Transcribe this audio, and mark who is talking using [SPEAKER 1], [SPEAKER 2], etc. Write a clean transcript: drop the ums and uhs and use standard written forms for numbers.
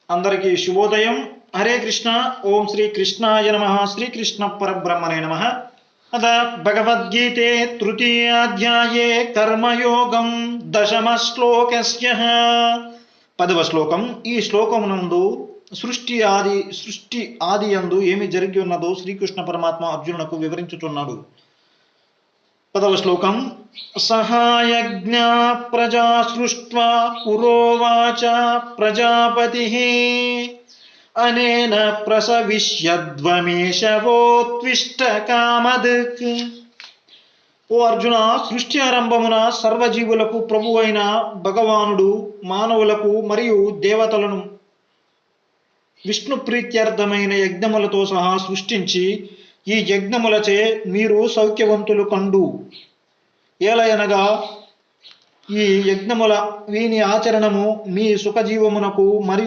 [SPEAKER 1] అందరికీ శుభోదయం. హరే కృష్ణ. ఓం శ్రీ కృష్ణాయ నమః. శ్రీకృష్ణ పరబ్రహ్మణే నమః. అద భగవద్గీతే తృతీయాధ్యాయే కర్మయోగం దశమ శ్లోకస్య 10వ శ్లోకం. ఈ శ్లోకమునందు సృష్టి ఆది యందు ఏమి జరిగి ఉన్నదో శ్రీకృష్ణ పరమాత్మ అర్జునునకు వివరించుచున్నాడు. 10వ శ్లోకం. సహాయజ్ఞ ప్రజా సృష్ట్వా పురోవాచ ప్రజాపతిః అనేన ప్రసవిష్యద్వమేషవోత్విష్ట కామధుక్. ఓ అర్జున, సృష్టి ఆరంభమున సర్వజీవులకు ప్రభు అయిన భగవానుడు మానవులకు మరియు దేవతలను విష్ణు ప్రీత్యర్థమైన యజ్ఞములతో సహా సృష్టించి ఈ యజ్ఞములచే మీరు సౌఖ్యవంతులు కండు. ఏలయనగా ఈ యజ్ఞముల వీని ఆచరణము మీ సుఖజీవమునకు మరియు